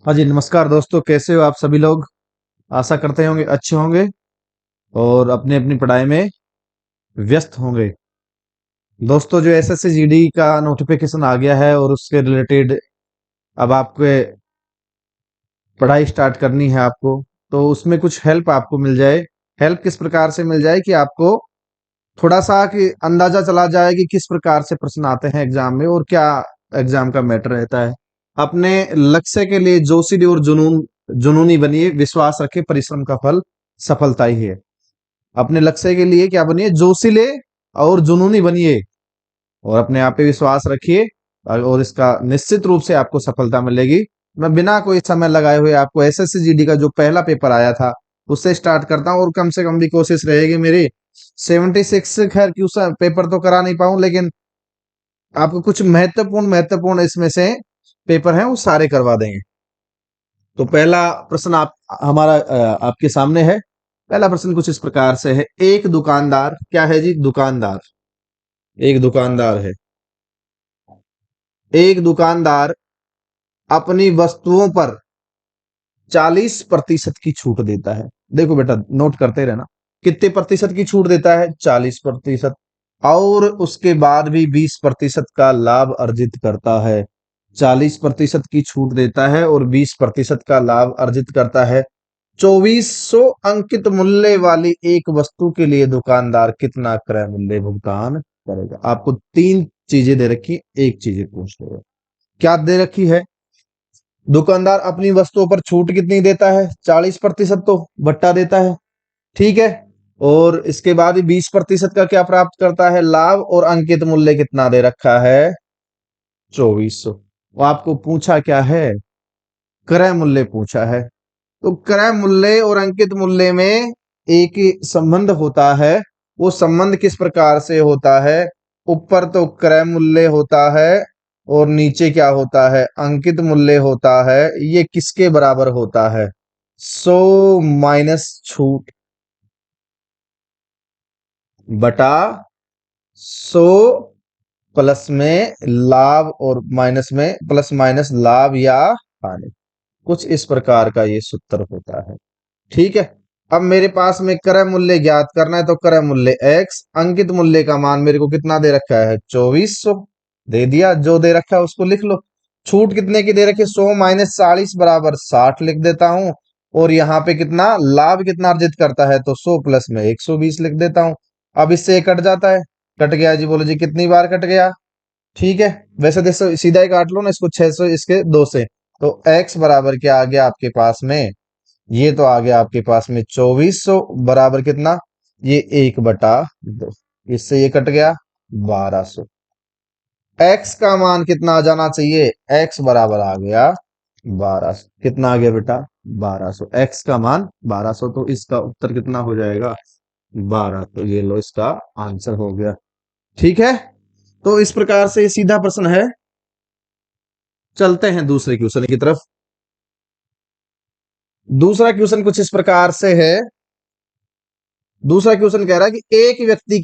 हाँ जी, नमस्कार दोस्तों। कैसे हो आप सभी लोग? आशा करते होंगे अच्छे होंगे और अपनी अपनी पढ़ाई में व्यस्त होंगे। दोस्तों, जो एसएससी जीडी का नोटिफिकेशन आ गया है और उसके रिलेटेड अब आपके पढ़ाई स्टार्ट करनी है आपको, तो उसमें कुछ हेल्प आपको मिल जाए। हेल्प किस प्रकार से मिल जाए कि आपको थोड़ा सा कि अंदाजा चला जाए कि किस प्रकार से प्रश्न आते हैं एग्जाम में और क्या एग्जाम का मैटर रहता है। अपने लक्ष्य के लिए जोशीले और जुनूनी बनिए, विश्वास रखे, परिश्रम का फल सफलता ही है। अपने लक्ष्य के लिए क्या बनिए? जोशीले और जुनूनी बनिए और अपने आप पे विश्वास रखिए और इसका निश्चित रूप से आपको सफलता मिलेगी। मैं बिना कोई समय लगाए हुए आपको एसएससी जीडी का जो पहला पेपर आया था उससे स्टार्ट करता हूँ और कम से कम भी कोशिश रहेगी मेरी 76। खैर क्वेश्चन पेपर तो करा नहीं पाऊं, लेकिन आपको कुछ महत्वपूर्ण महत्वपूर्ण इसमें से पेपर हैं वो सारे करवा देंगे। तो पहला प्रश्न आप हमारा आपके सामने है। पहला प्रश्न कुछ इस प्रकार से है। एक दुकानदार, क्या है जी? दुकानदार। एक दुकानदार है। एक दुकानदार अपनी वस्तुओं पर 40% की छूट देता है। देखो बेटा, नोट करते रहना। कितने प्रतिशत की छूट देता है? 40%। और उसके बाद भी 20% का लाभ अर्जित करता है। 40% की छूट देता है और 20% का लाभ अर्जित करता है। 2400 अंकित मूल्य वाली एक वस्तु के लिए दुकानदार कितना क्रय मूल्य भुगतान करेगा? आपको तीन चीजें दे रखी, एक चीजें पूछ रहे हो। क्या दे रखी है? दुकानदार अपनी वस्तुओं पर छूट कितनी देता है? 40% तो बट्टा देता है, ठीक है। और इसके बाद 20% का क्या प्राप्त करता है? लाभ। और अंकित मूल्य कितना दे रखा है? 2400। वो आपको पूछा क्या है? क्रय मूल्य पूछा है। तो क्रय मूल्य और अंकित मूल्य में एक ही संबंध होता है। वो संबंध किस प्रकार से होता है? ऊपर तो क्रय मूल्य होता है और नीचे क्या होता है? अंकित मूल्य होता है। ये किसके बराबर होता है? 100 माइनस छूट बटा 100 प्लस में लाभ और माइनस में प्लस माइनस लाभ या हानि। कुछ इस प्रकार का ये सूत्र होता है, ठीक है। अब मेरे पास में क्रय मूल्य ज्ञात करना है, तो क्रय मूल्य x, अंकित मूल्य का मान मेरे को कितना दे रखा है? 2400 दे दिया। जो दे रखा है उसको लिख लो। छूट कितने की दे रखी है? 100 माइनस 40 बराबर 60 लिख देता हूं। और यहाँ पे कितना लाभ कितना अर्जित करता है? तो 100 प्लस में 120 लिख देता हूं। अब इससे ये कट जाता है। कट गया जी, बोलो जी कितनी बार कट गया? ठीक है। वैसे देखो सीधा ही काट लो ना इसको, 600 इसके 2 से। तो x बराबर क्या आ गया आपके पास में? ये तो आ गया आपके पास में 2400 बराबर कितना? ये 1/2। इससे ये कट गया 1200। x का मान कितना आ जाना चाहिए? x बराबर आ गया 1200। कितना आ गया बेटा? 1200। x का मान 1200, तो इसका उत्तर कितना हो जाएगा? 12। तो ये लो, इसका आंसर हो गया, ठीक है। तो इस प्रकार से ये सीधा प्रश्न है। चलते हैं दूसरे क्वेश्चन की तरफ। दूसरा क्वेश्चन कुछ इस प्रकार से है। दूसरा क्वेश्चन कह रहा है कि एक व्यक्ति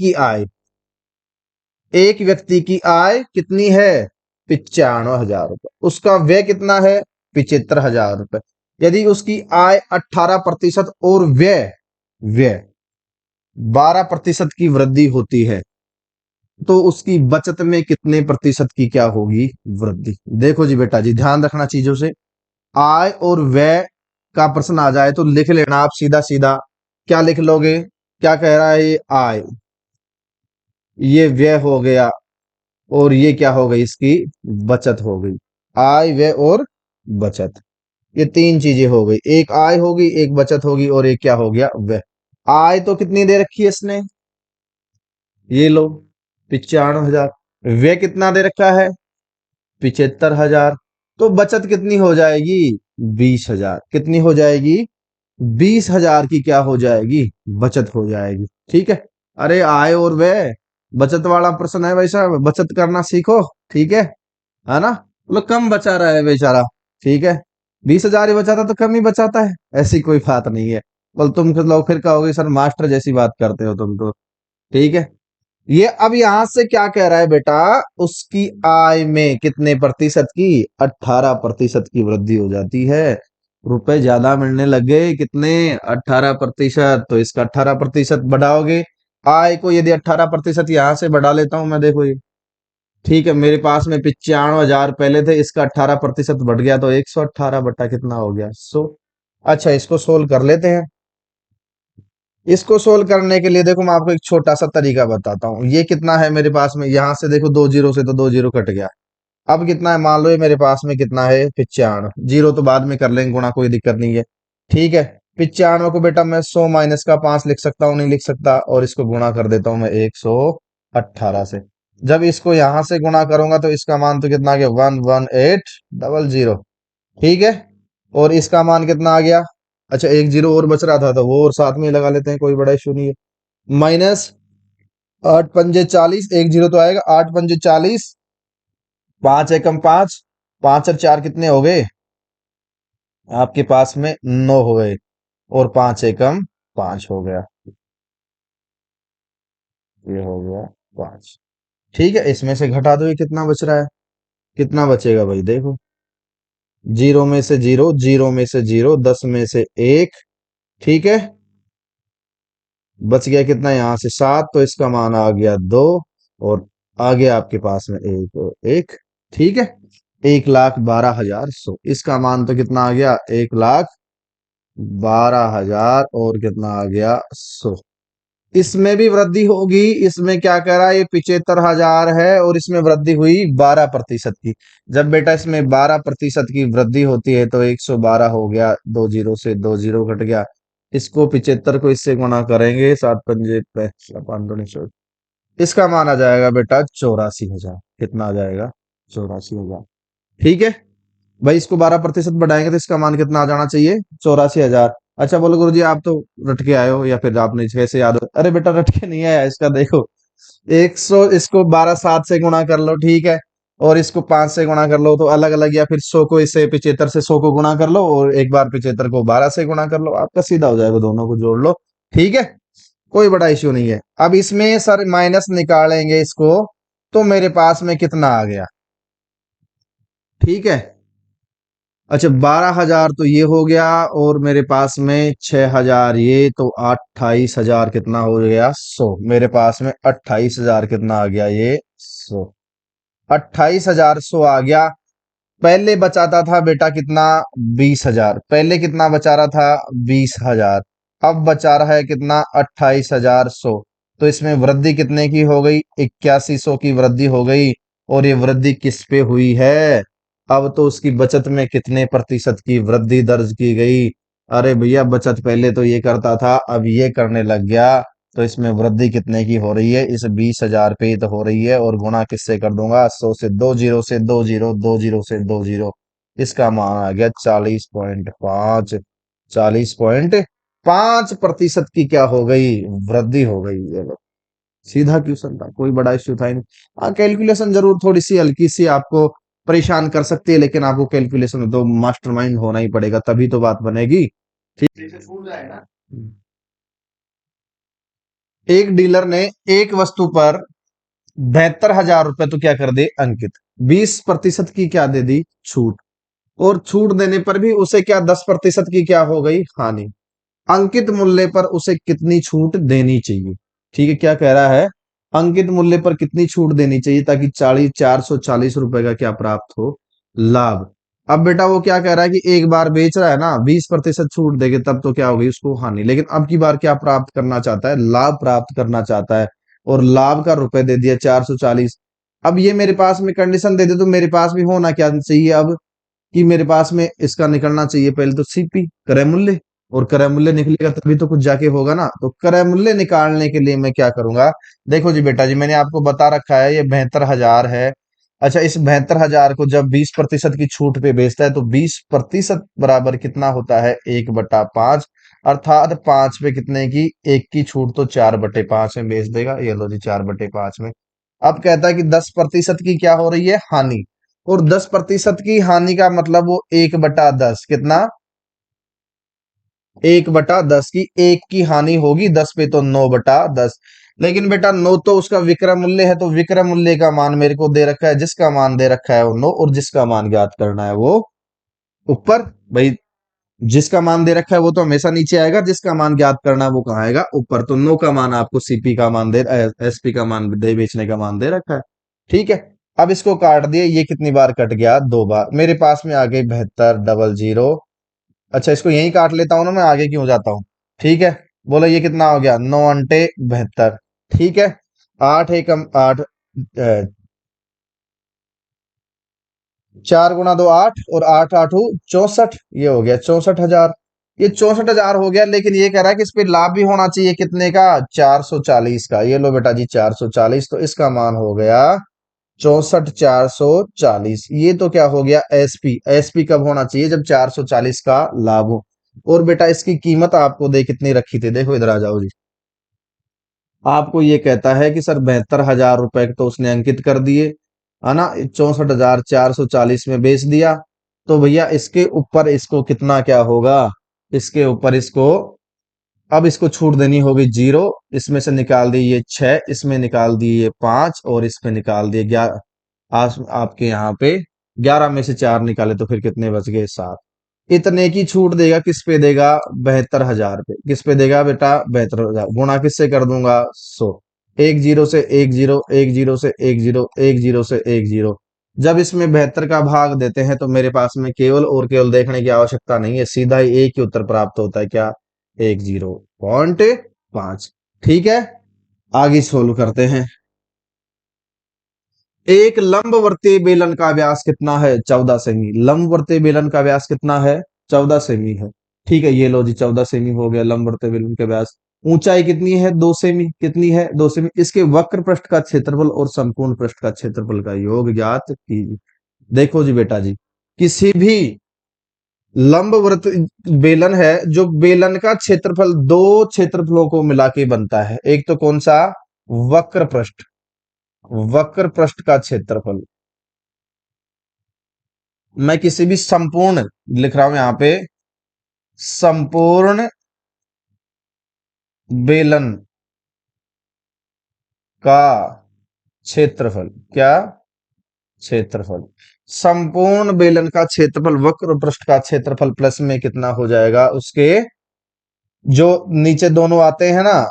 की आय कितनी है? 95,000 रुपए। उसका व्यय कितना है? 75,000 रुपए। यदि उसकी आय 18% और व्यय व्यय 12% की वृद्धि होती है, तो उसकी बचत में कितने प्रतिशत की क्या होगी? वृद्धि। देखो जी बेटा जी, ध्यान रखना चीजों से। आय और व्यय का प्रश्न आ जाए तो लिख लेना आप सीधा सीधा। क्या लिख लोगे? क्या कह रहा है? ये आय, ये व्यय हो गया और ये क्या हो गई? इसकी बचत हो गई। आय, व्यय और बचत, ये तीन चीजें हो गई। एक आय होगी, एक बचत होगी और एक क्या हो गया? व्यय। आय तो कितनी दे रखी है इसने? ये लो, 95,000। व्यय कितना दे रखा है? 75,000। तो बचत कितनी हो जाएगी? 20,000। कितनी हो जाएगी? 20,000 की क्या हो जाएगी? बचत हो जाएगी, ठीक है। अरे आय और व्यय बचत वाला प्रश्न है भाई साहब, बचत करना सीखो, ठीक है ना। मतलब कम बचा रहा है बेचारा, ठीक है। 20,000 ही बचाता तो कम ही बचाता है, ऐसी कोई बात नहीं है। बोल तुम लोग फिर कहोगे सर मास्टर जैसी बात करते हो तुम तो, ठीक है। ये अब यहां से क्या कह रहा है बेटा, उसकी आय में कितने प्रतिशत की, 18% की वृद्धि हो जाती है। रुपए ज्यादा मिलने लग गए, कितने, 18%। तो इसका 18% बढ़ाओगे आय को, यदि 18% यहां से बढ़ा लेता हूं मैं, देखो ये ठीक है, मेरे पास में 95,000 पहले थे, इसका 18% बढ़ गया तो 118 बटा कितना हो गया, 100। अच्छा, इसको सोल्व कर लेते हैं। इसको सोल्व करने के लिए देखो मैं आपको एक छोटा सा तरीका बताता हूँ। ये कितना है मेरे पास में, यहां से देखो दो जीरो से तो दो जीरो कट गया। अब कितना है, मान लो ये मेरे पास में कितना है, 95। जीरो तो बाद में कर लेंगे गुणा, कोई दिक्कत नहीं है। ठीक है, 95 को बेटा मैं 100 माइनस का 5 लिख सकता हूँ, नहीं लिख सकता, और इसको गुणा कर देता हूँ मैं 118 से। जब इसको यहां से गुणा करूंगा तो इसका मान तो कितना आ गया, 11800। ठीक है, और इसका मान कितना आ गया, अच्छा एक जीरो और बच रहा था तो वो और साथ में ही लगा लेते हैं, कोई बड़ा इश्यू नहीं है। माइनस 8 पंजे 40, एक जीरो तो आएगा, 8 पंजे 40, 5 एकम 5, 5 और 4 कितने हो गए आपके पास में, 9 हो गए, और 5 एकम 5 हो गया, ये हो गया 5। ठीक है, इसमें से घटा दो, ये कितना बच रहा है, कितना बचेगा भाई देखो, जीरो में से जीरो, जीरो में से जीरो, 10 में से एक। ठीक है, बच गया कितना, यहां से 7, तो इसका मान आ गया 2, और आ गया आपके पास में एक और एक। ठीक है, 1,12,100, इसका मान तो कितना आ गया, 1,12,000, और कितना आ गया, 100। इसमें भी वृद्धि होगी, इसमें क्या कह रहा है, ये 75,000 है और इसमें वृद्धि हुई 12% की। जब बेटा इसमें 12% की वृद्धि होती है तो 112 हो गया, दो जीरो से दो जीरो कट गया। इसको 75 को इससे गुणा करेंगे, 7 पंजे 5, 5 दूनी 24, इसका मान आ जाएगा बेटा 84,000। कितना आ जाएगा, 84,000। ठीक है भाई, इसको 12% बढ़ाएंगे तो इसका मान कितना आ जाना चाहिए, 84,000। अच्छा बोलो गुरुजी, आप तो रट के आए हो या फिर आपने कैसे याद हो, अरे बेटा रट के नहीं आया, इसका देखो 100, इसको 12 7 से गुणा कर लो, ठीक है, और इसको 5 से गुणा कर लो, तो अलग अलग, या फिर 100 को इससे 75 से 100 को गुणा कर लो, और एक बार 75 को 12 से गुणा कर लो, आपका सीधा हो जाएगा, दोनों को जोड़ लो। ठीक है, कोई बड़ा इश्यू नहीं है। अब इसमें सर माइनस निकालेंगे इसको, तो मेरे पास में कितना आ गया, ठीक है। अच्छा, 12,000 तो ये हो गया, और मेरे पास में 6,000 ये, तो 28,000 कितना हो गया, 100। मेरे पास में 28,000 कितना आ गया, ये 100, 28,100 आ गया। पहले बचाता था बेटा कितना, 20,000, पहले कितना बचा रहा था, 20,000, अब बचा रहा है कितना, 28,100। तो इसमें वृद्धि कितने की हो गई, 8100 की वृद्धि हो गई। और ये वृद्धि किस पे हुई है, अब तो उसकी बचत में कितने प्रतिशत की वृद्धि दर्ज की गई। अरे भैया, बचत पहले तो ये करता था, अब ये करने लग गया, तो इसमें वृद्धि कितने की हो रही है, इस 20,000 पे ही तो हो रही है, और गुणा किससे कर दूंगा, 100 से, दो जीरो से दो जीरो, दो जीरो से दो जीरो, इसका मान आ गया 40.5। 40.5% की क्या हो गई, वृद्धि हो गई। ये लो, सीधा क्वेश्चन था, कोई बड़ा इश्यू था ही नहीं। हाँ, कैलकुलेशन जरूर थोड़ी सी हल्की सी आपको परेशान कर सकती है, लेकिन आपको कैलकुलेशन में तो मास्टरमाइंड होना ही पड़ेगा, तभी तो बात बनेगी। ठीक, एक डीलर ने एक वस्तु पर 72,000 रुपए तो क्या कर दे अंकित, 20% की क्या दे दी, छूट। और छूट देने पर भी उसे क्या 10% की क्या हो गई, हानि। अंकित मूल्य पर उसे कितनी छूट देनी चाहिए। ठीक है, क्या कह रहा है, अंकित मूल्य पर कितनी छूट देनी चाहिए ताकि 440 रुपए का क्या प्राप्त हो, लाभ। अब बेटा वो क्या कह रहा है कि एक बार बेच रहा है ना, 20% छूट देंगे तब तो क्या होगी उसको, हानि। लेकिन अब की बार क्या प्राप्त करना चाहता है, लाभ प्राप्त करना चाहता है, और लाभ का रुपए दे दिया 440। अब ये मेरे पास में कंडीशन दे दे तो मेरे पास भी होना क्या चाहिए अब, कि मेरे पास में इसका निकलना चाहिए पहले तो सीपी, क्रय मूल्य, और क्रय मूल्य निकलेगा तभी तो कुछ जाके होगा ना। तो क्रय मूल्य निकालने के लिए मैं क्या करूंगा, देखो जी बेटा जी, मैंने आपको बता रखा है ये 72,000 है। अच्छा, इस 72,000 को जब 20% की छूट पे बेचता है तो 20% बराबर कितना होता है, 1/5। अर्थात 5 पे कितने की, एक की छूट, तो 4/5 में बेच देगा, ये लो जी 4/5 में। अब कहता है कि 10% की क्या हो रही है, हानि। और 10% की हानि का मतलब वो 1/10, कितना, 1/10 की, एक की हानि होगी 10 पे तो 9/10। लेकिन बेटा नो तो उसका विक्रय मूल्य है, तो विक्रय मूल्य का मान मेरे को दे रखा है, जिसका मान दे रखा है वो नो, और जिसका मान ज्ञात करना है वो ऊपर। भाई जिसका मान दे रखा है वो तो हमेशा नीचे आएगा, जिसका मान ज्ञात करना है वो कहाँ आएगा, ऊपर। तो नो का मान आपको सीपी का मान दे, एसपी का मान दे, बेचने का मान दे रखा है। ठीक है, अब इसको काट दिए, ये कितनी बार कट गया, 2 बार। मेरे पास में आ गई 72 डबल जीरो। अच्छा, इसको यहीं काट लेता हूं ना, मैं आगे क्यों जाता हूँ। ठीक है, बोलो ये कितना हो गया, 9 × 72। ठीक है, 8 × 8 4 × 2 8, और 8 8 64, ये हो गया 64,000। ये 64,000 हो गया, लेकिन ये कह रहा है कि इस पे लाभ भी होना चाहिए, कितने का, 440 का। ये लो बेटा जी 440, तो इसका मान हो गया 64,440। ये तो क्या हो गया, एसपी। एसपी कब होना चाहिए, जब 440 का लाभ हो। और बेटा इसकी कीमत आपको दे कितनी रखी थी, देखो इधर आ जाओ जी। आपको ये कहता है कि सर 72,000 रुपए तो उसने अंकित कर दिए, है ना, 64,440 में बेच दिया। तो भैया इसके ऊपर इसको कितना क्या होगा, इसके ऊपर इसको, अब इसको छूट देनी होगी 0। इसमें से निकाल दिए ये 6, इसमें निकाल दिए ये 5, और इसमें निकाल दिए 11। आपके यहाँ पे 11 में से 4 निकाले तो फिर कितने बच गए, 7। इतने की छूट देगा, किस पे देगा, 72,000 पे। किस पे देगा बेटा, 72,000। गुणा किससे कर दूंगा, 100। एक जीरो से एक जीरो, एक जीरो से एक जीरो, एक जीरो से एक जीरो। जब इसमें 72 का भाग देते हैं तो मेरे पास में केवल और केवल देखने की आवश्यकता नहीं है, सीधा ही एक ही उत्तर प्राप्त होता है, क्या, 10.5। ठीक है, आगे सोल्व करते हैं। एक लंबवर्तीय बेलन का व्यास कितना है, 14 सेमी। लंबवर्तीय बेलन का व्यास कितना है, 14 सेमी है। ठीक है, ये लो जी 14 सेमी हो गया लंबवर्तीय बेलन का व्यास। ऊंचाई कितनी है, 2 सेमी। कितनी है, 2 सेमी। इसके वक्र पृष्ठ का क्षेत्रफल और संपूर्ण पृष्ठ का क्षेत्रफल का योग ज्ञात कीजिए। देखो जी बेटा जी, किसी भी लंबवर्त बेलन है, जो बेलन का क्षेत्रफल दो क्षेत्रफलों को मिला के बनता है। एक तो कौन सा, वक्र पृष्ठ, वक्र पृष्ठ का क्षेत्रफल। मैं किसी भी संपूर्ण लिख रहा हूं यहां पे, संपूर्ण बेलन का क्षेत्रफल, क्या, क्षेत्रफल। संपूर्ण बेलन का क्षेत्रफल वक्र पृष्ठ का क्षेत्रफल प्लस में कितना हो जाएगा, उसके जो नीचे दोनों आते हैं ना,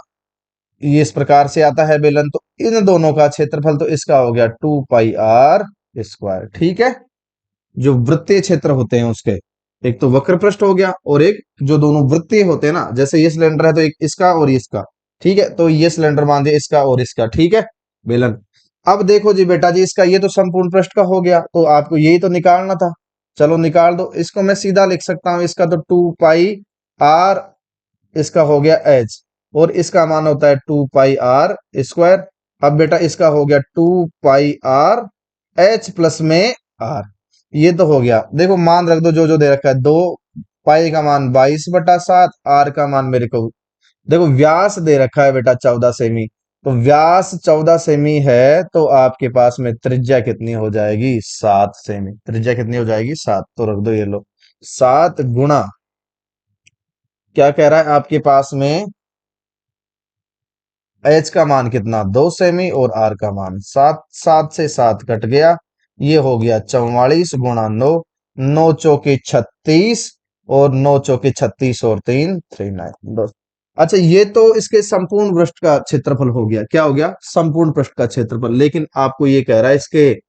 ये इस प्रकार से आता है बेलन, तो इन दोनों का क्षेत्रफल, तो इसका हो गया 2 πr²। ठीक है, जो वृत्तीय क्षेत्र होते हैं उसके, एक तो वक्र पृष्ठ हो गया, और एक जो दोनों वृत्तीय होते हैं ना, जैसे ये सिलेंडर है तो एक इसका और इसका। ठीक है, तो ये सिलेंडर मान दिया, इसका और इसका। ठीक है, बेलन। अब देखो जी बेटा जी, इसका ये तो संपूर्ण पृष्ठ का हो गया, तो आपको यही तो निकालना था। चलो निकाल दो, इसको मैं सीधा लिख सकता हूं, इसका तो 2 πr, इसका हो गया एच, और इसका मान होता है 2 πr²। अब बेटा इसका हो गया 2 πr, एच प्लस में आर। ये तो हो गया, देखो मान रख दो जो जो दे रखा है। 2 पाई का मान 22/7, आर का मान मेरे को, देखो व्यास दे रखा है बेटा 14 सेमी, तो व्यास 14 सेमी है, तो आपके पास में त्रिज्या कितनी हो जाएगी, 7 सेमी। त्रिज्या कितनी हो जाएगी, 7। तो रख दो, ये लो 7 गुणा, क्या कह रहा है आपके पास में, एच का मान कितना, 2 सेमी, और आर का मान 7। 7 से 7 कट गया, ये हो गया 44 गुणा 9। 9 चौके 36, और 9 चौके 36 और 3 39। अच्छा, ये तो इसके संपूर्ण पृष्ठ का क्षेत्रफल हो गया, क्या हो गया, संपूर्ण पृष्ठ का क्षेत्रफल। लेकिन आपको ये कह रहा है इसके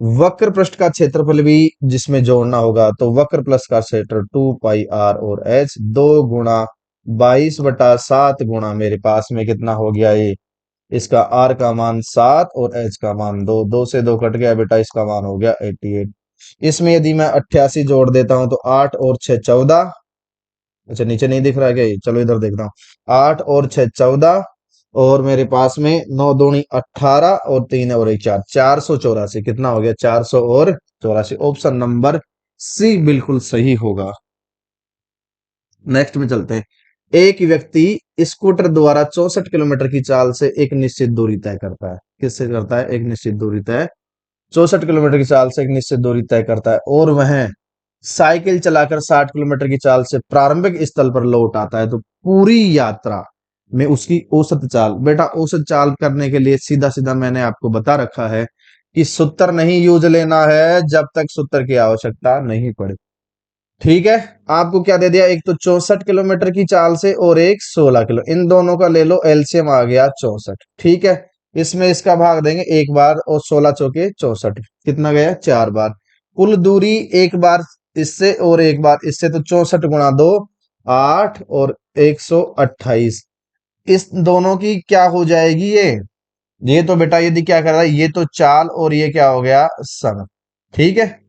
वक्र पृष्ठ का क्षेत्रफल भी जिसमें जोड़ना होगा, तो वक्र प्लस का क्षेत्र 2 πr और एच, 2 × 22/7 गुणा मेरे पास में कितना हो गया, ये इसका आर का मान 7 और एच का मान 2। 2 से 2 कट गया बेटा, इसका मान हो गया 88। इसमें यदि मैं 88 जोड़ देता हूं तो 8 और 6 14। अच्छा, नीचे नहीं दिख रहा है क्या ये? चलो इधर देखता हूँ। 8 और 6 14, और मेरे पास में 9 दूनी 18, और 3 और 1 4, 484। कितना हो गया, 484। ऑप्शन नंबर सी बिल्कुल सही होगा। नेक्स्ट में चलते हैं। एक व्यक्ति स्कूटर द्वारा 64 किलोमीटर की चाल से एक निश्चित दूरी तय करता है। किससे करता है, एक निश्चित दूरी तय, 64 किलोमीटर की चाल से एक निश्चित दूरी तय करता है, और वह साइकिल चलाकर 60 किलोमीटर की चाल से प्रारंभिक स्थल पर लौट आता है। तो पूरी यात्रा में उसकी औसत चाल। बेटा औसत चाल करने के लिए सीधा सीधा मैंने आपको बता रखा है कि सूत्र नहीं यूज लेना है जब तक सूत्र की आवश्यकता नहीं पड़े। ठीक है। आपको क्या दे दिया, एक तो 64 किलोमीटर की चाल से और एक 16 किलो, इन दोनों का ले लो एलसीएम आ गया 64। ठीक है। इसमें इसका भाग देंगे एक बार और 16 चौके 64, कितना गया 4 बार। कुल दूरी एक बार इससे और एक बार इससे, तो 64 गुणा 2 8 और 128, इस दोनों की क्या हो जाएगी ये तो बेटा यदि क्या कर रहा है, ये तो चाल और ये क्या हो गया समय। ठीक है।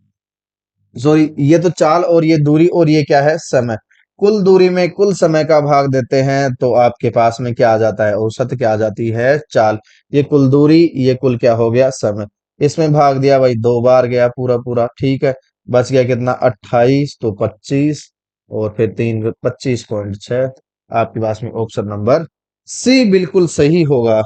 सॉरी, ये तो चाल और ये दूरी और ये क्या है समय। कुल दूरी में कुल समय का भाग देते हैं तो आपके पास में क्या आ जाता है, औसत क्या आ जाती है चाल। ये कुल दूरी, ये कुल क्या हो गया समय। इसमें भाग दिया भाई 2 बार गया पूरा पूरा। ठीक है। बच गया कितना 28, तो 25 और फिर 3 25.6। आपके पास में ऑप्शन नंबर सी बिल्कुल सही होगा।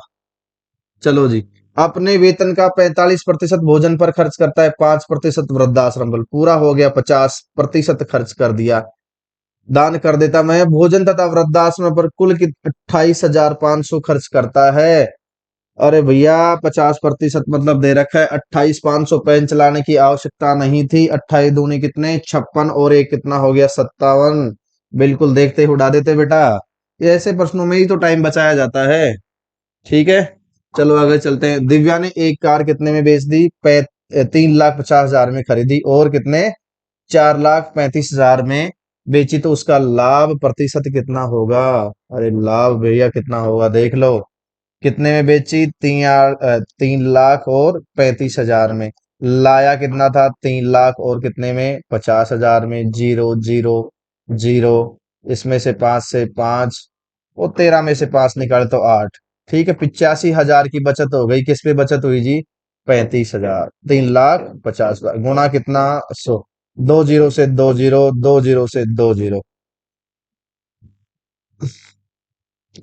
चलो जी। अपने वेतन का 45% भोजन पर खर्च करता है, 5% वृद्धाश्रम पर, पूरा हो गया 50% खर्च कर दिया। दान कर देता मैं भोजन तथा वृद्धाश्रम पर कुल की 28,500 खर्च करता है। अरे भैया 50% मतलब दे रखा है 28,500, पेन चलाने की आवश्यकता नहीं थी। 28 दूनी कितने 56 और एक कितना हो गया 57। बिल्कुल देखते ही उड़ा देते बेटा। ये ऐसे प्रश्नों में ही तो टाइम बचाया जाता है। ठीक है। चलो आगे चलते हैं। दिव्या ने एक कार कितने में बेच दी, 3,50,000 में खरीदी और कितने 4,35,000 में बेची, तो उसका लाभ प्रतिशत कितना होगा। अरे लाभ भैया कितना होगा देख लो। कितने में बेची, 3,35,000 में। लाया कितना था 3 लाख और कितने में 50,000 में। जीरो जीरो जीरो, इसमें से 5 से 5 और 13 में से 5 निकाले तो 8। ठीक है। 85,000 की बचत हो गई, किस पे बचत हुई जी 35,000। 3,50,000 गुना कितना 100, 2 जीरो से 2 जीरो, 2 जीरो से 2 जीरो,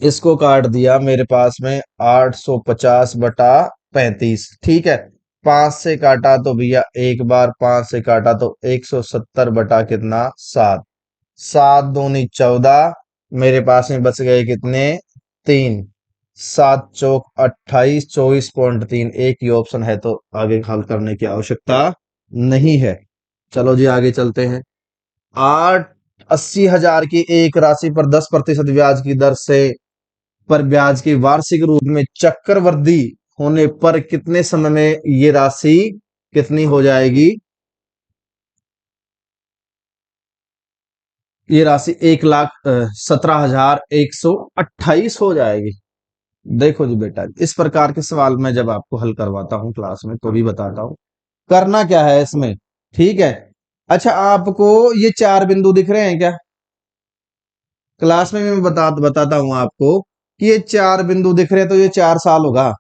इसको काट दिया मेरे पास में 850/35। ठीक है। 5 से काटा तो भैया एक बार, 5 से काटा तो 170 बटा कितना 7, 7 दूनी 14, मेरे पास में बच गए कितने 3, 7 चौक 28, 24.3, एक ही ऑप्शन है तो आगे हल करने की आवश्यकता नहीं है। चलो जी आगे चलते हैं। 80,000 की एक राशि पर 10% ब्याज की दर से पर ब्याज की वार्षिक रूप में चक्रवृद्धि होने पर कितने समय में ये राशि कितनी हो जाएगी, ये राशि 1,17,128 हो जाएगी। देखो जी बेटा, इस प्रकार के सवाल मैं जब आपको हल करवाता हूं क्लास में तो भी बताता हूं करना क्या है इसमें। ठीक है। अच्छा आपको ये 4 बिंदु दिख रहे हैं क्या, क्लास में भी मैं बताता हूं आपको कि ये 4 बिंदु दिख रहे हैं तो ये 4 साल होगा।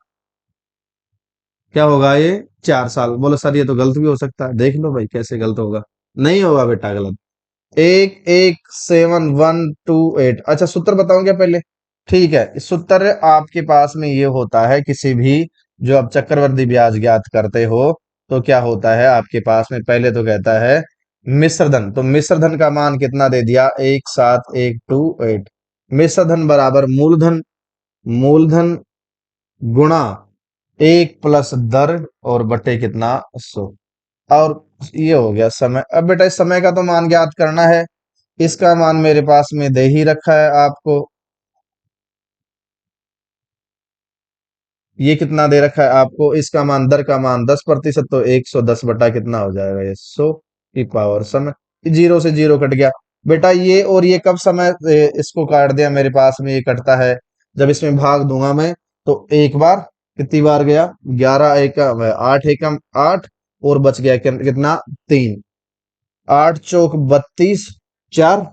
क्या होगा ये 4 साल। बोलो सर ये तो गलत भी हो सकता है, देख लो भाई कैसे गलत होगा। नहीं होगा बेटा गलत। 1,1,7,1,2,8। अच्छा सूत्र बताऊं क्या पहले। ठीक है। इस सूत्र आपके पास में ये होता है किसी भी, जो आप चक्रवृद्धि ब्याज ज्ञात करते हो तो क्या होता है आपके पास में, पहले तो कहता है मिश्र धन, तो मिश्र धन का मान कितना दे दिया 1,7,1,2,8। मिश्र धन बराबर मूलधन, मूलधन गुणा 1 प्लस दर और बटे कितना 100। और ये हो गया समय। अब बेटा इस समय का तो मान ज्ञात करना है। इसका मान मेरे पास में दे ही रखा है आपको, ये कितना दे रखा है आपको, इसका मान दर का मान 10%, तो 110 बटा कितना हो जाएगा ये 100 की पावर समय। जीरो से जीरो कट गया बेटा। ये और ये कब समय इसको काट दिया, मेरे पास में ये कटता है जब इसमें भाग दूंगा मैं, तो एक बार कितनी बार गया 11 एकम 8 एकम 8 और बच गया कितना 3, 8 चौक 32, 4,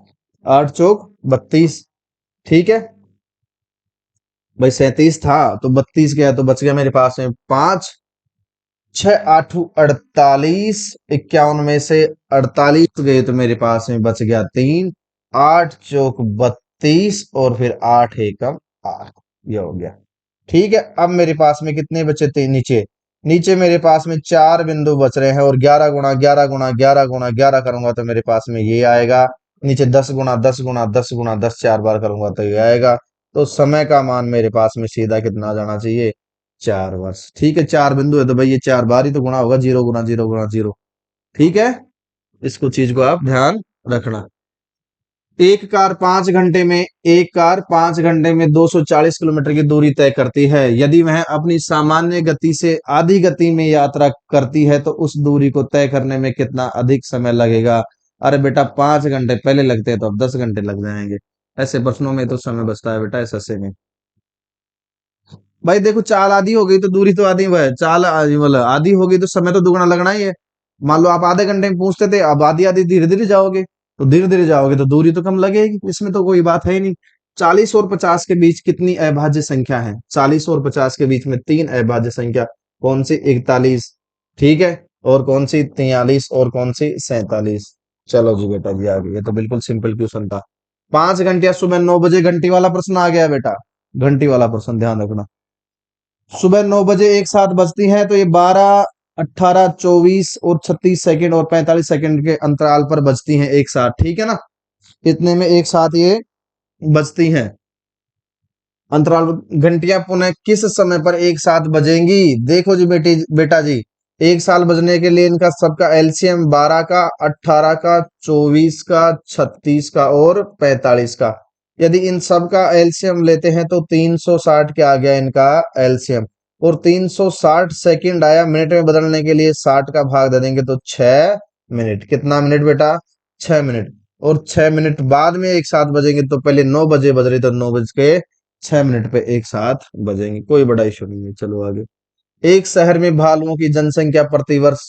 8 चौक 32। ठीक है भाई 37 था तो 32 गया तो बच गया मेरे पास में 5, 6 8 48, 51 में से 48 गए तो मेरे पास में बच गया 3, 8 चौक 32 और फिर 8 एकम 8, ये हो गया। ठीक है। अब मेरे पास में कितने बचे थे नीचे, नीचे मेरे पास में 4 बिंदु बच रहे हैं और 11 गुणा 11 गुणा 11 गुणा 11 करूंगा तो मेरे पास में ये आएगा। नीचे 10 गुणा 10 गुणा 10 गुणा 10 4 बार करूंगा तो ये आएगा। तो समय का मान मेरे पास में सीधा कितना आ जाना चाहिए, 4 वर्ष। ठीक है, 4 बिंदु है तो भाई ये 4 बार ही तो गुणा होगा, 0 गुणा 0 गुणा 0। ठीक है, इसको चीज को आप ध्यान रखना। एक कार 5 घंटे में 240 किलोमीटर की दूरी तय करती है। यदि वह अपनी सामान्य गति से आधी गति में यात्रा करती है तो उस दूरी को तय करने में कितना अधिक समय लगेगा। अरे बेटा 5 घंटे पहले लगते हैं तो अब 10 घंटे लग जाएंगे। ऐसे प्रश्नों में तो समय बचता है बेटा, ऐसे में। भाई देखो, चाल आधी हो गई तो दूरी तो आधी है, मतलब आधी हो गई तो समय तो दुगना लगना ही है। मान लो आप आधे घंटे में पूछते थे, अब आधी आधी धीरे धीरे जाओगे तो धीरे धीरे जाओगे तो दूरी तो कम लगेगी, इसमें तो कोई बात है ही नहीं। 40 और 50 के बीच कितनी अभाज्य संख्या है? 40 और 50 के बीच में 3 अभाज्य संख्या। कौन सी? 41। ठीक है, और कौन सी? 43, और कौन सी? 47। चलो जी बेटा जी, आ गई, ये तो बिल्कुल सिंपल क्वेश्चन था। 5 घंटे सुबह 9 बजे घंटी वाला प्रश्न आ गया बेटा। घंटी वाला प्रश्न ध्यान रखना। सुबह 9 बजे एक साथ बजती है तो ये 12, 18, 24 और 36 सेकंड और 45 सेकंड के अंतराल पर बजती हैं एक साथ। ठीक है ना, इतने में एक साथ ये बजती हैं। अंतराल घंटियां पुनः किस समय पर एक साथ बजेंगी? देखो जी बेटा जी, एक साल बजने के लिए इनका सबका एलसीएम 12 का, 18 का, 24 का, 36 का और 45 का। यदि इन सब का एलसीएम लेते हैं तो 360 के आ गया इनका एलसीएम। और 360 सेकंड आया, मिनट में बदलने के लिए 60 का भाग दे देंगे तो 6 मिनट। कितना मिनट बेटा? 6 मिनट। और 6 मिनट बाद में एक साथ बजेंगे, तो पहले 9 बजे बज रही तो 9 बज के 6 मिनट पे एक साथ बजेंगे, कोई बड़ा इशू नहीं है। चलो आगे। एक शहर में भालुओं की जनसंख्या प्रतिवर्ष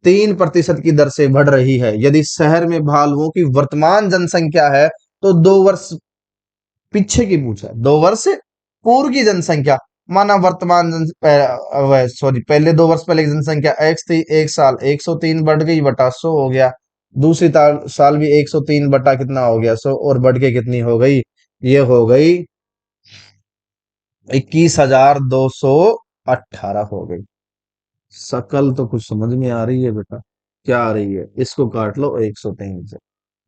3% की दर से बढ़ रही है। यदि शहर में भालुओं की वर्तमान जनसंख्या है तो 2 वर्ष पीछे की पूछा है, 2 वर्ष पूर्व की जनसंख्या। माना वर्तमान सॉरी, पहले 2 वर्ष पहले की जनसंख्या एक्स थी, एक साल 103 बढ़ गई बटा 100 हो गया। दूसरी साल भी 103 बटा कितना हो गया, 100, और बढ़ के कितनी हो गई? ये हो गई 21,218 हो गई। शकल तो कुछ समझ में आ रही है बेटा? क्या आ रही है? इसको काट लो 103 से।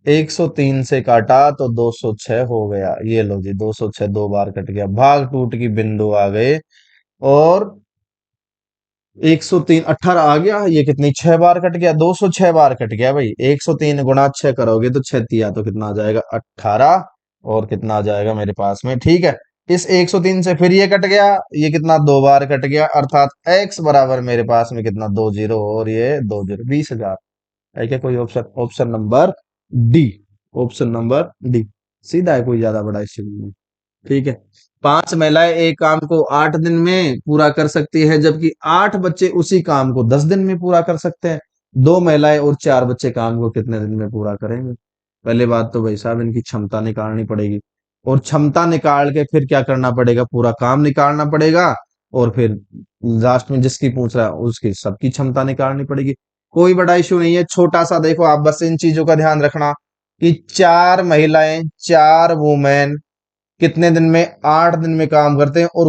103 से काटा तो 206 हो गया। ये लो जी, 206 2 बार कट गया, भाग टूट की बिंदु आ गए। और 103 18 आ गया, ये कितनी 6 बार कट गया, 206 बार कट गया भाई। 103 गुणा 6 करोगे तो 6 तिया तो कितना आ जाएगा? 18। और कितना आ जाएगा मेरे पास में? ठीक है, इस 103 से फिर ये कट गया, ये कितना 2 बार कट गया, अर्थात x बराबर मेरे पास में कितना? 2 0, और ये 2 0, 20,000। है क्या कोई option? Option number D. Option number D सीधा है, कोई ज्यादा बड़ा इश्यू नहीं है। ठीक है, 5 महिलाएं एक काम को 8 दिन में पूरा कर सकती है, जबकि 8 बच्चे उसी काम को 10 दिन में पूरा कर सकते हैं। 2 महिलाएं और 4 बच्चे काम को कितने दिन में पूरा करेंगे? पहले बात तो भाई साहब इनकी क्षमता निकालनी पड़ेगी, और क्षमता निकाल के फिर क्या करना पड़ेगा? पूरा काम निकालना पड़ेगा, और फिर लास्ट में जिसकी पूछ रहा है उसकी सबकी क्षमता निकालनी पड़ेगी। कोई बड़ा इशू नहीं है, छोटा सा देखो आप बस इन चीजों का ध्यान रखना कि 4 महिलाएं, 4 वुमेन कितने दिन में? 8 दिन में काम करते हैं, और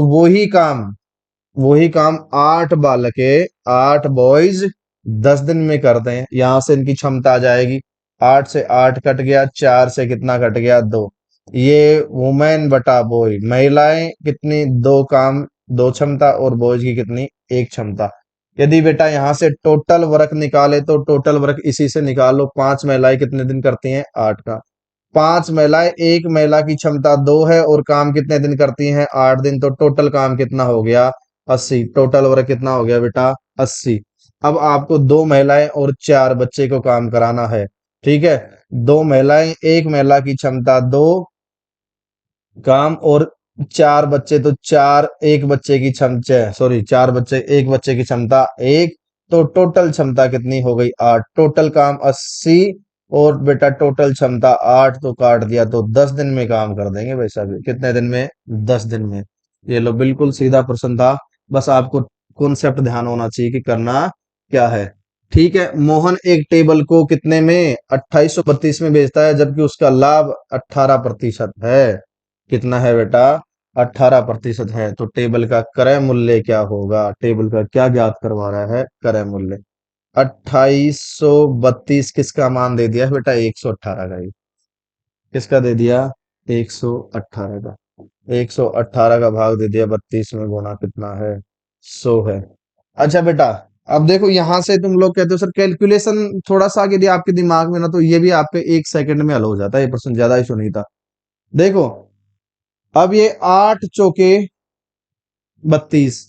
वही काम 8 बालके, 8 बॉयज 10 दिन में करते हैं। यहां से इनकी क्षमता आ जाएगी, 8 से 8 कट गया, 4 से कितना कट गया? 2। ये वुमेन बटा बॉय, महिलाएं कितनी? 2 काम 2 क्षमता, और बॉयज की कितनी? 1 क्षमता। यदि बेटा यहां से टोटल वर्क निकाले तो टोटल वर्क इसी से निकाल लो। 5 महिलाएं कितने दिन करती हैं? 8 का। 5 महिलाएं, एक महिला की क्षमता 2 है और काम कितने दिन करती हैं? 8 दिन। तो टोटल काम कितना हो गया? 80। टोटल वर्क कितना हो गया बेटा? 80। अब आपको 2 महिलाएं और 4 बच्चे को काम कराना है। ठीक है, 2 महिलाएं, एक महिला की क्षमता 2 काम, और 4 बच्चे तो 4, एक बच्चे की क्षमता, सॉरी 4 बच्चे, एक बच्चे की क्षमता 1। तो टोटल क्षमता कितनी हो गई? 8। टोटल काम 80, और बेटा टोटल क्षमता 8, तो काट दिया तो 10 दिन में काम कर देंगे भाई साहब। कितने दिन में? 10 दिन में। ये लो, बिल्कुल सीधा प्रश्न था। बस आपको कॉन्सेप्ट ध्यान होना चाहिए कि करना क्या है। ठीक है, मोहन एक टेबल को कितने में? 2832 में बेचता है, जबकि उसका लाभ 18% है। कितना है बेटा? 18% है। तो टेबल का क्रय मूल्य क्या होगा? टेबल का क्या ज्ञात करवा रहा है? क्रय मूल्य। 2832 किसका मान दे दिया बेटा? 118 का ही। किसका दे दिया? 118 का। 118 का भाग दे दिया 32 में, गुणा कितना है? 100 है। अच्छा बेटा, अब देखो यहां से तुम लोग कहते हो सर कैलकुलेशन थोड़ा सा यदि आपके दिमाग में ना, तो ये भी आपके 1 सेकंड में हल हो जाता है, ये प्रश्न ज्यादा इशू नहीं था। देखो, अब ये 8 चौके 32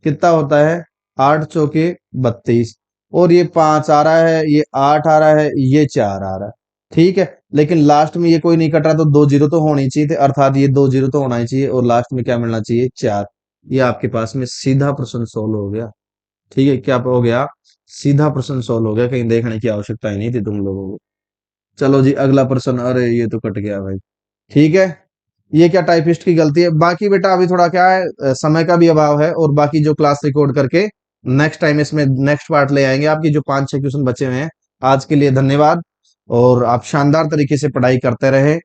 कितना होता है? 8 चौके 32, और ये 5 आ रहा है, ये 8 आ रहा है, ये 4 आ रहा है। ठीक है, लेकिन लास्ट में ये कोई नहीं कट रहा, तो 2 जीरो तो होने ही चाहिए थे, अर्थात ये 2 जीरो तो होना ही चाहिए, और लास्ट में क्या मिलना चाहिए? 4। ये आपके पास में सीधा प्रश्न सोल्व हो गया। ठीक है, क्या हो गया? सीधा प्रश्न सोल्व हो गया, कहीं देखने की आवश्यकता ही नहीं थी तुम लोगों को। चलो जी अगला प्रश्न, अरे ये तो कट गया भाई। ठीक है, ये क्या टाइपिस्ट की गलती है। बाकी बेटा अभी थोड़ा क्या है, समय का भी अभाव है, और बाकी जो क्लास रिकॉर्ड करके नेक्स्ट टाइम इसमें नेक्स्ट पार्ट ले आएंगे। आपकी जो 5-6 क्वेश्चन बचे हुए हैं, आज के लिए धन्यवाद। और आप शानदार तरीके से पढ़ाई करते रहे,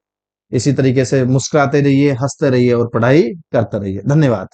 इसी तरीके से मुस्कुराते रहिए, हंसते रहिए और पढ़ाई करते रहिए। धन्यवाद।